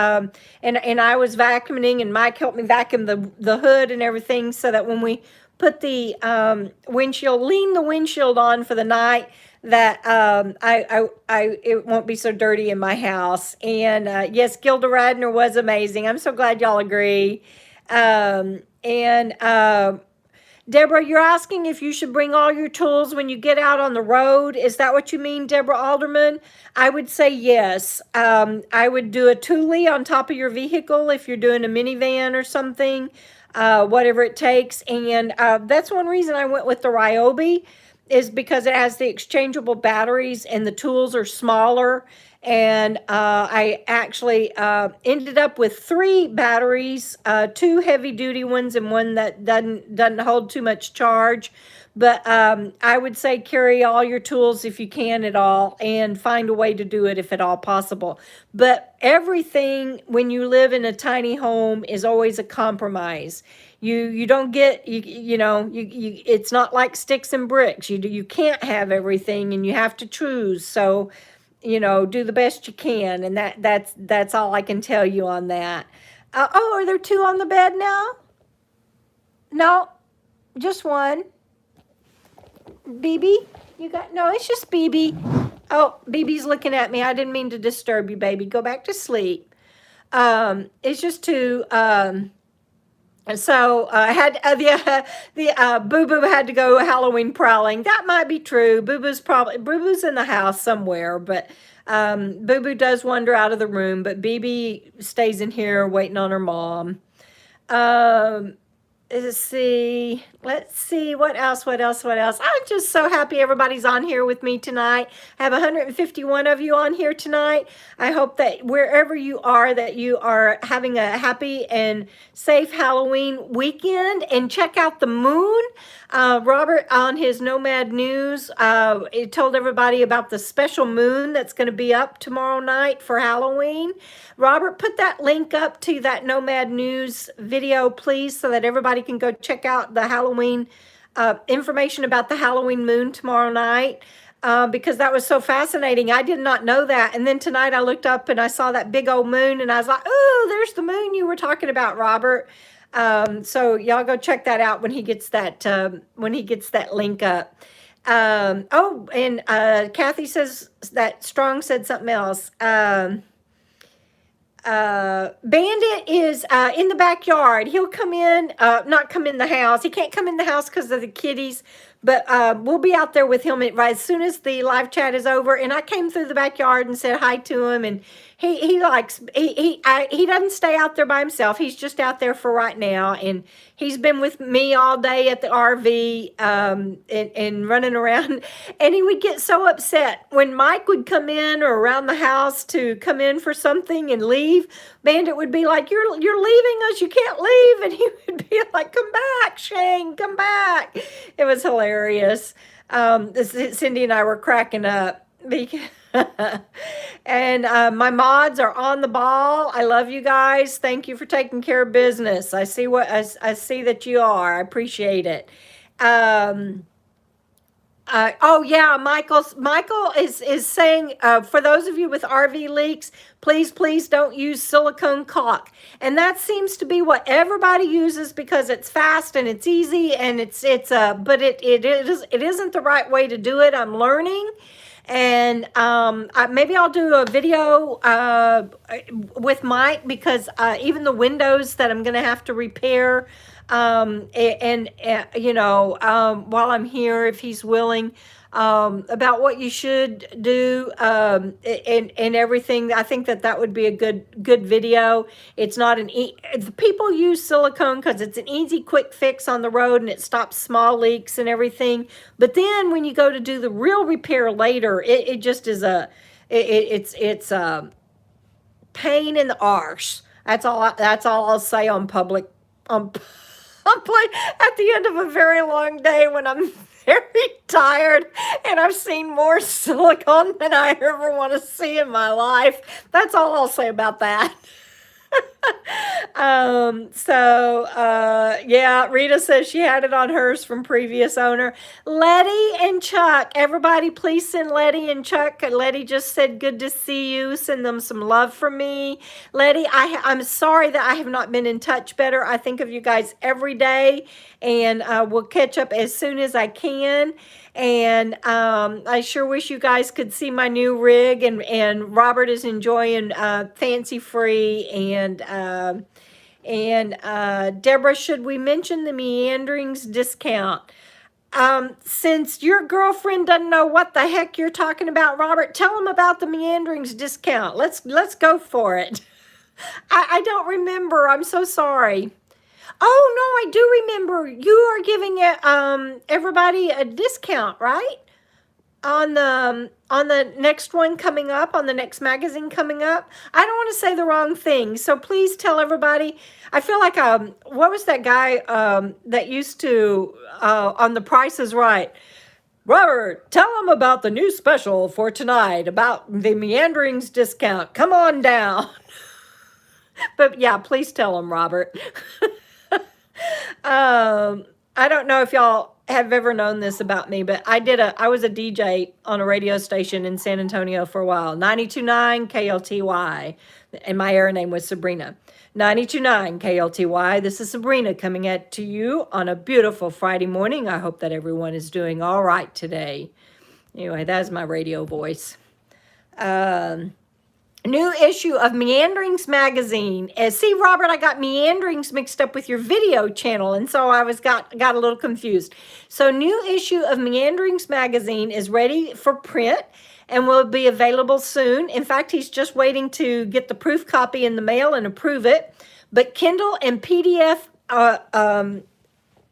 and I was vacuuming, and Mike helped me vacuum the hood and everything, so that when we put the lean the windshield on for the night, that it won't be so dirty in my house. And yes, Gilda Radner was amazing. I'm so glad y'all agree. Debra, you're asking if you should bring all your tools when you get out on the road. Is that what you mean, Debra Alderman? I would say yes. I would do a toolie on top of your vehicle if you're doing a minivan or something. Whatever it takes. And that's one reason I went with the Ryobi, is because it has the exchangeable batteries and the tools are smaller. And I actually ended up with 3 batteries, 2 heavy duty ones and one that doesn't hold too much charge. But I would say carry all your tools if you can at all, and find a way to do it if at all possible. But everything when you live in a tiny home is always a compromise. You don't get, it's not like sticks and bricks. You can't have everything, and you have to choose. So, do the best you can, and that's all I can tell you on that. Oh, are there 2 on the bed now? No, just one. BB, no, it's just BB. Oh, BB's looking at me. I didn't mean to disturb you, baby. Go back to sleep. It's just 2. So I had the Boo Boo had to go Halloween prowling. That might be true. Boo Boo's in the house somewhere, but Boo Boo does wander out of the room. But BB stays in here waiting on her mom. let's see. What else? I'm just so happy everybody's on here with me tonight. I have 151 of you on here tonight. I hope that wherever you are, that you are having a happy and safe Halloween weekend. And check out the moon. Robert on his Nomad News, it told everybody about the special moon that's going to be up tomorrow night for Halloween. Robert, put that link up to that Nomad News video, please, so that everybody can go check out the Halloween information about the Halloween moon tomorrow night, because that was so fascinating. I did not know that. And then tonight I looked up and I saw that big old moon and I was like, oh, there's the moon you were talking about, Robert. So y'all go check that out when he gets that link up. Kathy says that Strong said something else. Bandit is in the backyard. He'll come in, not come in the house. He can't come in the house because of the kitties, but we'll be out there with him as soon as the live chat is over. And I came through the backyard and said hi to him, and he doesn't stay out there by himself. He's just out there for right now, and he's been with me all day at the RV and running around. And he would get so upset when Mike would come in or around the house to come in for something and leave. Bandit would be like, you're leaving us, you can't leave. And he would be like, come back, Shane, come back. It was hilarious. Cynde and I were cracking up because and my mods are on the ball. I love you guys. Thank you for taking care of business. I see that you are. I appreciate it. Oh yeah, Michael is saying, for those of you with RV leaks, please don't use silicone caulk. And that seems to be what everybody uses because it's fast and it's easy and but it isn't the right way to do it. I'm learning. And maybe I'll do a video with Mike, because even the windows that I'm going to have to repair, while I'm here, if he's willing, about what you should do and everything. I think that would be a good video. It's not people use silicone because it's an easy, quick fix on the road and it stops small leaks and everything. But then when you go to do the real repair later, it just is it's a pain in the arse. That's all I'll say on public. At the end of a very long day when I'm very tired and I've seen more silicone than I ever want to see in my life. That's all I'll say about that. Yeah, Rita says she had it on hers from previous owner. Letty and Chuck, everybody please send Letty and Chuck. Letty just said good to see you. Send them some love from me. Letty, I'm sorry that I have not been in touch better. I think of you guys every day, and we'll catch up as soon as I can. And I sure wish you guys could see my new rig, and Robert is enjoying Fancy Free, and Debra, should we mention the Meanderings discount? Since your girlfriend doesn't know what the heck you're talking about, Robert, tell them about the Meanderings discount. Let's go for it. I don't remember. I'm so sorry. Oh, no, I do remember. You are giving everybody a discount, right? On the next one coming up, on the next magazine coming up. I don't want to say the wrong thing, so please tell everybody. I feel like, what was that guy that used to, on The Price is Right? Robert, tell them about the new special for tonight, about the Meanderings discount. Come on down. But yeah, please tell them, Robert. I don't know if y'all have ever known this about me, but I was a DJ on a radio station in San Antonio for a while, 92.9 KLTY, and my air name was Sabrina. 92.9 KLTY, this is Sabrina coming to you on a beautiful Friday morning. I hope that everyone is doing all right today. Anyway, that's my radio voice. New issue of Meanderings magazine. See, Robert, I got Meanderings mixed up with your video channel, and so I got a little confused. So, new issue of Meanderings magazine is ready for print and will be available soon. In fact, he's just waiting to get the proof copy in the mail and approve it. But Kindle and PDF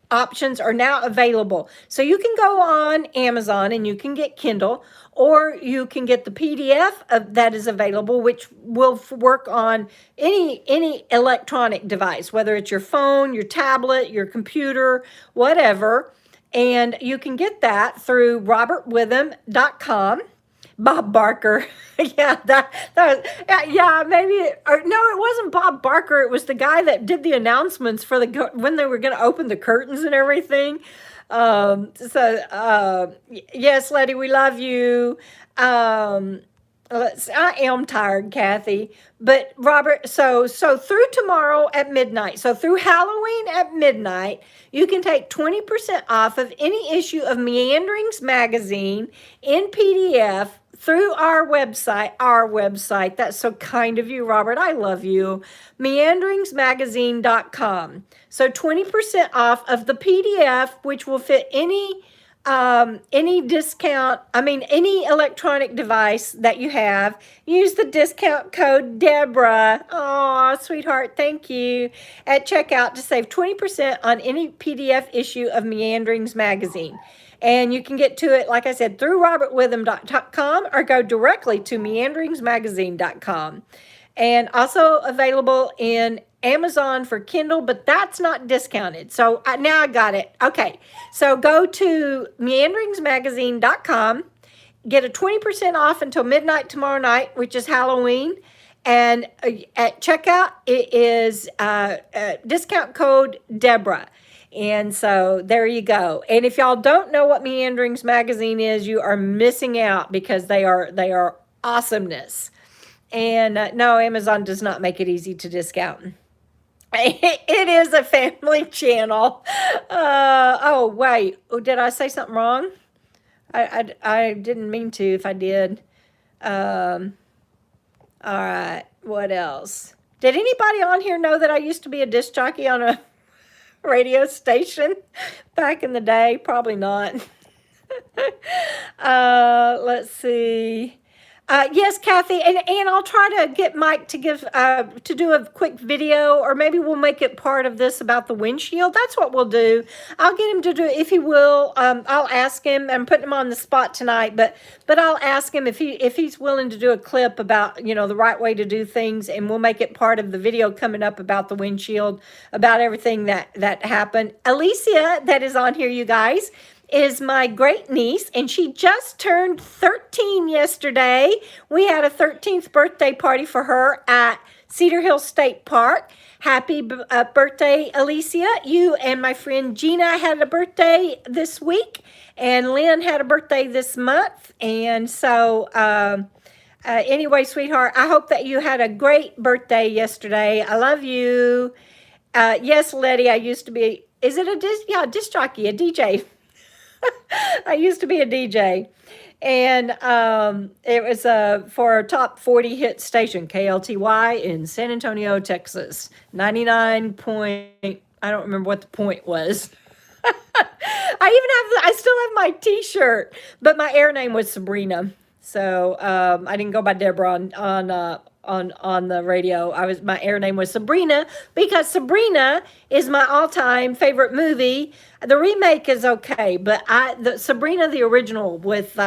options are now available. So you can go on Amazon and you can get Kindle, or you can get the PDF that is available, which will work on any electronic device, whether it's your phone, your tablet, your computer, whatever. And you can get that through robertwitham.com. Bob Barker. Yeah, that was, yeah, maybe, or no, it wasn't Bob Barker. It was the guy that did the announcements for when they were going to open the curtains and everything. Yes, Letty, we love you. I am tired, Kathy. But Robert, so through tomorrow at midnight, so through Halloween at midnight, you can take 20% off of any issue of Meanderings magazine in PDF through our website. That's so kind of you, Robert. I love you. meanderingsmagazine.com. So 20% off of the PDF, which will fit any discount, any electronic device that you have. Use the discount code Debra. Oh, sweetheart, thank you. At checkout to save 20% on any PDF issue of Meanderings magazine. And you can get to it, like I said, through robertwitham.com or go directly to meanderingsmagazine.com. And also available in Amazon for Kindle, but that's not discounted. So now I got it. Okay, so go to meanderingsmagazine.com, get a 20% off until midnight tomorrow night, which is Halloween. And at checkout, it is discount code Debra. And so there you go. And if y'all don't know what Meanderings magazine is, you are missing out, because they are awesomeness. And no, Amazon does not make it easy to discount. It is a family channel. Oh, wait. Did I say something wrong? I didn't mean to if I did. All right. What else? Did anybody on here know that I used to be a disc jockey on a radio station back in the day? Probably not. Let's see. Yes, Kathy, and I'll try to get Mike to to do a quick video, or maybe we'll make it part of this about the windshield. That's what we'll do. I'll get him to do it if he will. I'll ask him. I'm putting him on the spot tonight, but I'll ask him if he's willing to do a clip about the right way to do things, and we'll make it part of the video coming up about the windshield, about everything that happened. Alicia, that is on here, you guys, is my great niece, and she just turned 13 yesterday. We had a 13th birthday party for her at Cedar Hill State Park. Happy birthday, Alicia. You and my friend Gina had a birthday this week, and Lynn had a birthday this month. And so anyway, sweetheart, I hope that you had a great birthday yesterday. I love you. Yes, Letty, I used to be, is it a disc jockey, a DJ? I used to be a DJ, and it was for a top 40 hit station, KLTY in San Antonio, Texas. 99 point, I don't remember what the point was. I still have my t-shirt, but my air name was Sabrina. So I didn't go by Debra on the radio. My air name was Sabrina, because Sabrina is my all-time favorite movie. The remake is okay, but Sabrina the original with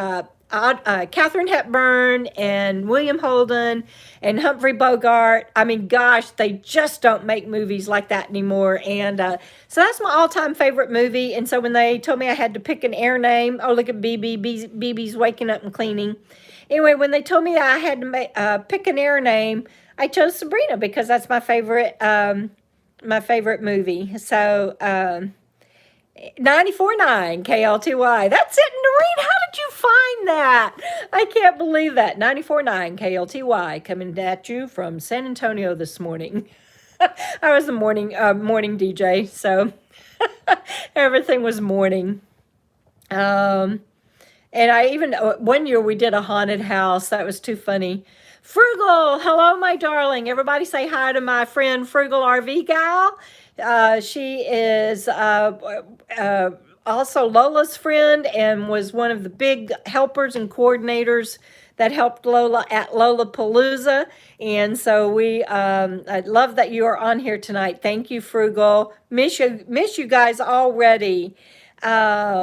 Katharine Hepburn and William Holden and Humphrey Bogart. I mean, gosh, they just don't make movies like that anymore. And so that's my all-time favorite movie. And so when they told me I had to pick an air name, oh, look at BB's waking up and cleaning. Anyway, when they told me that I had to pick an air name, I chose Sabrina because that's my favorite movie. So 94.9 KLTY. That's it, Noreen. How did you find that? I can't believe that. 94.9 KLTY coming at you from San Antonio this morning. I was the morning DJ, so everything was morning. And I even, one year we did a haunted house. That was too funny. Frugal, hello, my darling. Everybody say hi to my friend Frugal RV Gal. She is also Lola's friend and was one of the big helpers and coordinators that helped Lola at Lollapalooza. And so I love that you are on here tonight. Thank you, Frugal. Miss you guys already. Noreen,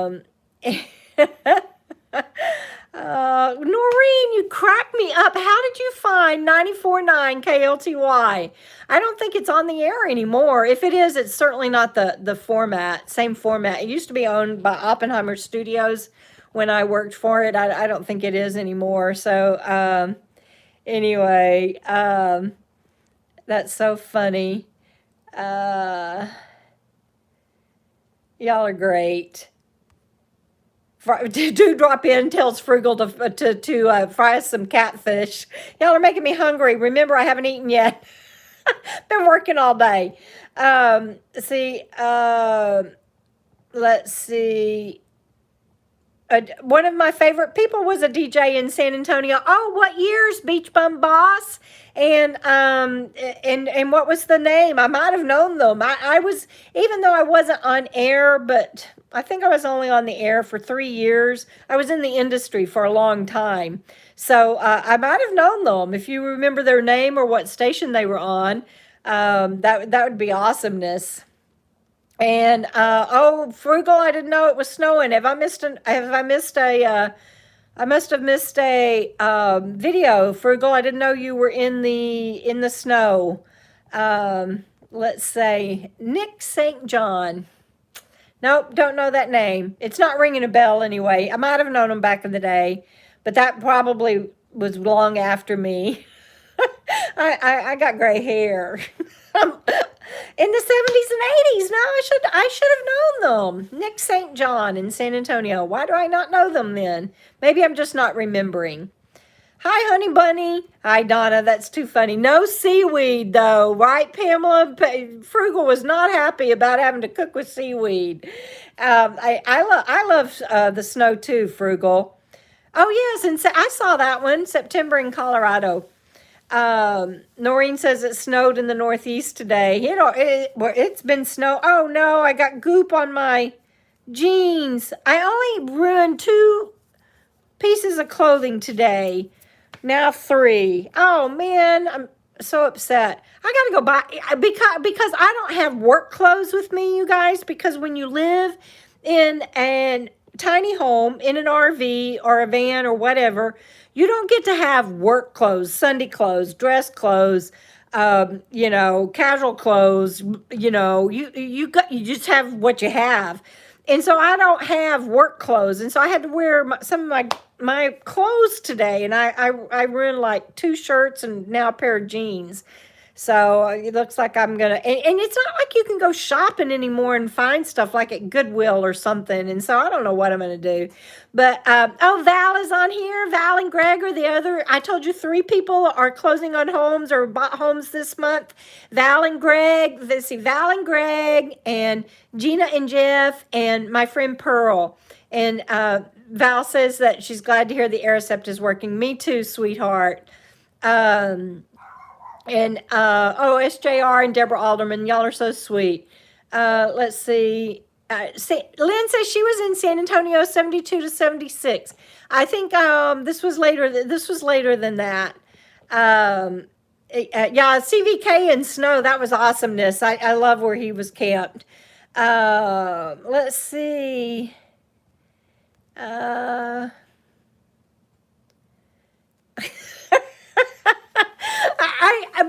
you cracked me up. How did you find 94.9 KLTY? I don't think it's on the air anymore. If it is, it's certainly not the format, same format. It used to be owned by Oppenheimer Studios when I worked for it. I don't think it is anymore. So anyway, that's so funny. Y'all are great. Do drop in, tells Frugal to fry us some catfish. Y'all are making me hungry. Remember, I haven't eaten yet. Been working all day. Let's see. One of my favorite people was a DJ in San Antonio. Oh, what years? Beach Bum Boss. And what was the name? I might have known them. I was, even though I wasn't on air, but I think I was only on the air for 3 years. I was in the industry for a long time. So I might have known them. If you remember their name or what station they were on, that would be awesomeness. And Frugal, I didn't know it was snowing. I must have missed a video. Frugal, I didn't know you were in the snow. Let's say Nick St. John. Nope, don't know that name. It's not ringing a bell anyway. I might have known him back in the day, but that probably was long after me. I got gray hair. In the 70s and 80s. No, I should have known them. Nick St. John in San Antonio. Why do I not know them then? Maybe I'm just not remembering. Hi, Honey Bunny. Hi, Donna. That's too funny. No seaweed, though. Right, Pamela? Frugal was not happy about having to cook with seaweed. I love the snow, too, Frugal. Oh, yes, and I saw that one, September in Colorado. Noreen says it snowed in the Northeast today. It's been snow. Oh, no, I got goop on my jeans. I only ruined 2 pieces of clothing today. Now 3. Oh, man, I'm so upset. I got to go buy, because I don't have work clothes with me, you guys, because when you live in a tiny home, in an RV or a van or whatever, you don't get to have work clothes, Sunday clothes, dress clothes, casual clothes. You just have what you have. And so I don't have work clothes. And so I had to wear some of my clothes today. And I ruined like 2 shirts and now a pair of jeans. So it looks like I'm going to, and it's not like you can go shopping anymore and find stuff like at Goodwill or something. And so I don't know what I'm going to do. But, Val is on here. Val and Greg are the other. I told you 3 people are closing on homes or bought homes this month. Val and Greg, and Gina and Jeff and my friend Pearl. And Val says that she's glad to hear the Aricept is working. Me too, sweetheart. SJR and Debra Alderman, y'all are so sweet. Let's see. Lynn says she was in San Antonio 72 to 76. I think this was later than that. CVK and snow, that was awesomeness. I love where he was camped. Let's see.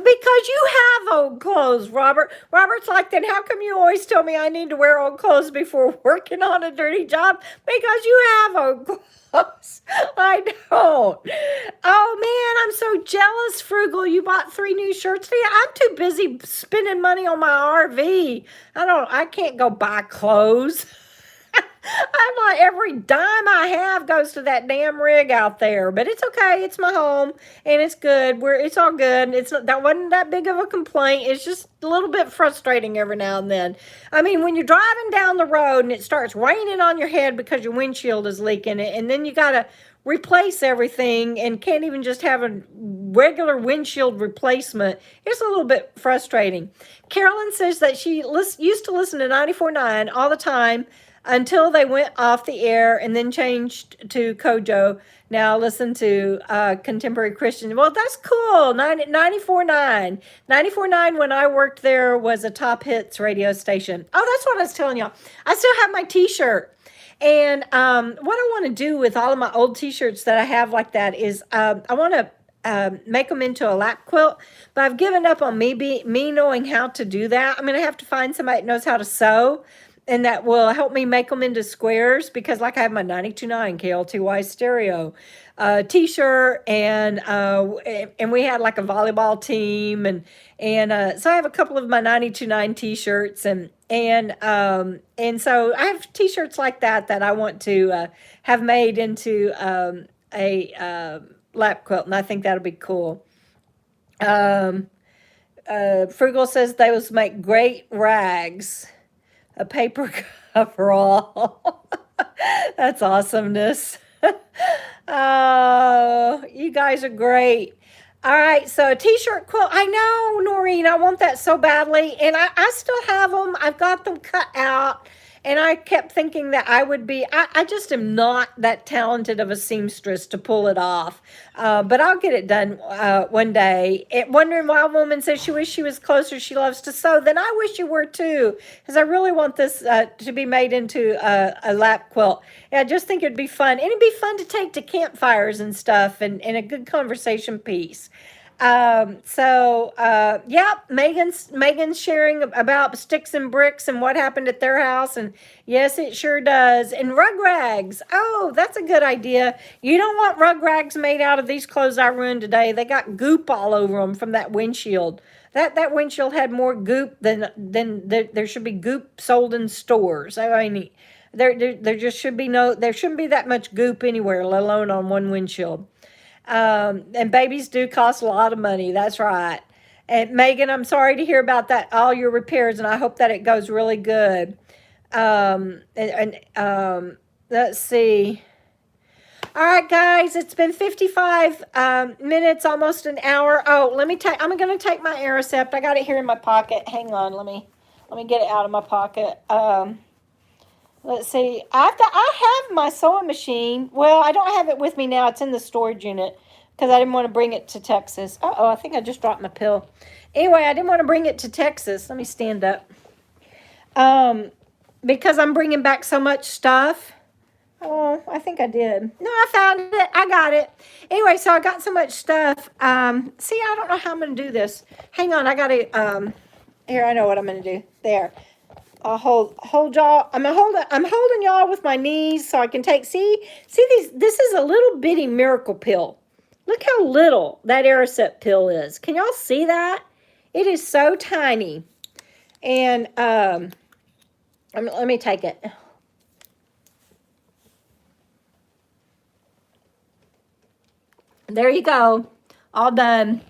Because you have old clothes, Robert. Robert's like, then how come you always tell me I need to wear old clothes before working on a dirty job? Because you have old clothes. I don't. Oh, man, I'm so jealous, Frugal. You bought 3 new shirts. I'm too busy spending money on my RV. I can't go buy clothes. I'm like, every dime I have goes to that damn rig out there. But it's okay. It's my home, and it's good. It's all good. That wasn't that big of a complaint. It's just a little bit frustrating every now and then. I mean, when you're driving down the road and it starts raining on your head because your windshield is leaking, and then you got to replace everything and can't even just have a regular windshield replacement, it's a little bit frustrating. Carolyn says that she used to listen to 94.9 all the time. until they went off the air and then changed to Kojo. Now listen to Contemporary Christian. Well, that's cool. 94.9. 94.9 when I worked there was a top hits radio station. Oh, that's what I was telling y'all. I still have my t-shirt. And what I want to do with all of my old t-shirts that I have like that is I want to make them into a lap quilt, but I've given up on me knowing how to do that. I'm going to have to find somebody that knows how to sew, and that will help me make them into squares, because like I have my 92.9 KLTY stereo t-shirt, and we had like a volleyball team, and so I have a couple of my 92.9 t-shirts, and so I have t-shirts like that I want to have made into a lap quilt, and I think that'll be cool. Frugal says they will make great rags. A paper coverall. That's awesomeness. Oh, you guys are great. All right, so a t-shirt quilt. I know, Noreen, I want that so badly. And I still have them. I've got them cut out. And I kept thinking that I would be, I just am not that talented of a seamstress to pull it off. But I'll get it done one day. Wondering Wild Woman says she wishes she was closer. She loves to sew. Then I wish you were too, because I really want this to be made into a lap quilt. And I just think it'd be fun. And it'd be fun to take to campfires and stuff, and a good conversation piece. Yeah, Megan's sharing about sticks and bricks and what happened at their house. And yes, it sure does. And rug rags. Oh, that's a good idea. You don't want rug rags made out of these clothes I ruined today. They got goop all over them from that windshield. That windshield had more goop than there should be goop sold in stores. I mean, there just should be there shouldn't be that much goop anywhere, let alone on one windshield. And babies do cost a lot of money. That's right. And Megan, I'm sorry to hear about that, all your repairs, and I hope that it goes really good. Let's see. All right, guys, it's been 55 minutes, almost an hour. Oh, I'm going to take my Aricept. I got it here in my pocket. Hang on. Let me get it out of my pocket. Let's see. I have my sewing machine. Well, I don't have it with me now. It's in the storage unit because I didn't want to bring it to Texas. Uh-oh, I think I just dropped my pill. Anyway, I didn't want to bring it to Texas. Let me stand up. Because I'm bringing back so much stuff. Oh, I think I did. No, I found it. I got it. Anyway, so I got so much stuff. See, I don't know how I'm going to do this. Hang on. I got to, here, I know what I'm going to do. There. I'll hold y'all. I'm holding y'all with my knees so I can take, see these, this is a little bitty miracle pill. Look how little that Aricept pill is. Can y'all see that? It is so tiny. And, let me take it. There you go. All done.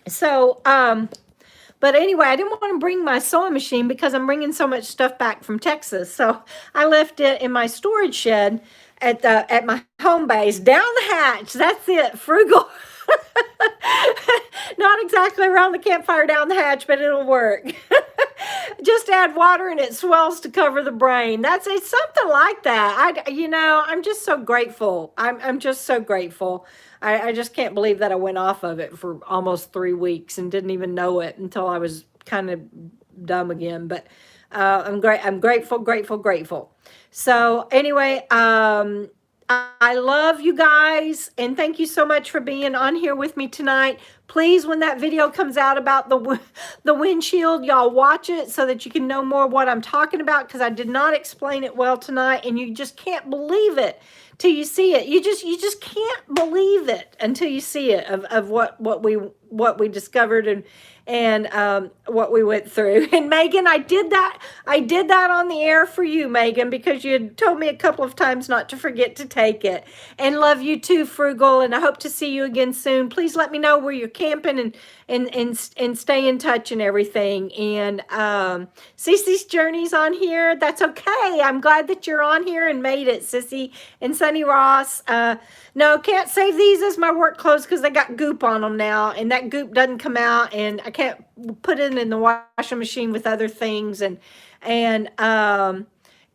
So, but anyway, I didn't want to bring my sewing machine because I'm bringing so much stuff back from Texas. So I left it in my storage shed at my home base, down the hatch. That's it. Frugal. Not exactly around the campfire down the hatch, but it'll work. Just add water and it swells to cover the brain. It's something like that. I'm just so grateful. I'm just so grateful. I just can't believe that I went off of it for almost 3 weeks and didn't even know it until I was kind of dumb again. But I'm grateful. So anyway, I love you guys, and thank you so much for being on here with me tonight. Please, when that video comes out about the windshield, y'all watch it so that you can know more what I'm talking about, because I did not explain it well tonight, and you just can't believe it till you see it. You just can't believe it until you see it of what we discovered and what we went through. And Megan, I did that on the air for you, Megan, because you had told me a couple of times not to forget to take it. And love you too, Frugal, and I hope to see you again soon. Please let me know where you're camping and stay in touch and everything. And Cece's Journey's on here. That's okay. I'm glad that you're on here and made it, Sissy. And Sunny Ross. No, can't save these as my work clothes because they got goop on them now, and that goop doesn't come out, and I can't put it in the washing machine with other things, and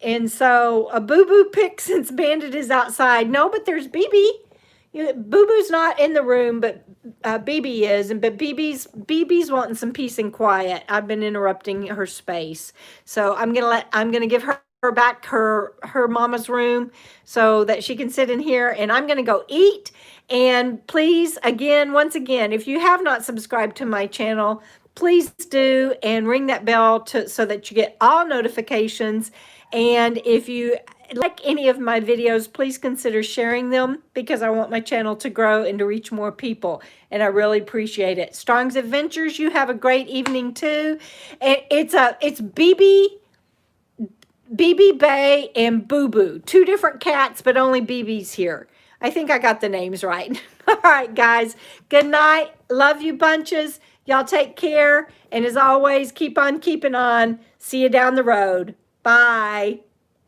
And so a Boo Boo pick since Bandit is outside. No, but there's BB. Boo Boo's not in the room, but BB is. But BB's wanting some peace and quiet. I've been interrupting her space. So I'm gonna give her back her mama's room so that she can sit in here, and I'm gonna go eat. And please, once again, if you have not subscribed to my channel, please do, and ring that bell so that you get all notifications. And if you like any of my videos, please consider sharing them, because I want my channel to grow and to reach more people, and I really appreciate it. Strong's Adventures, you have a great evening too. It's BB Bay and Boo Boo, 2 different cats, but only BB's here. I think I got the names right. All right, guys, good night. Love you bunches. Y'all take care. And as always, keep on keeping on. See you down the road. Bye.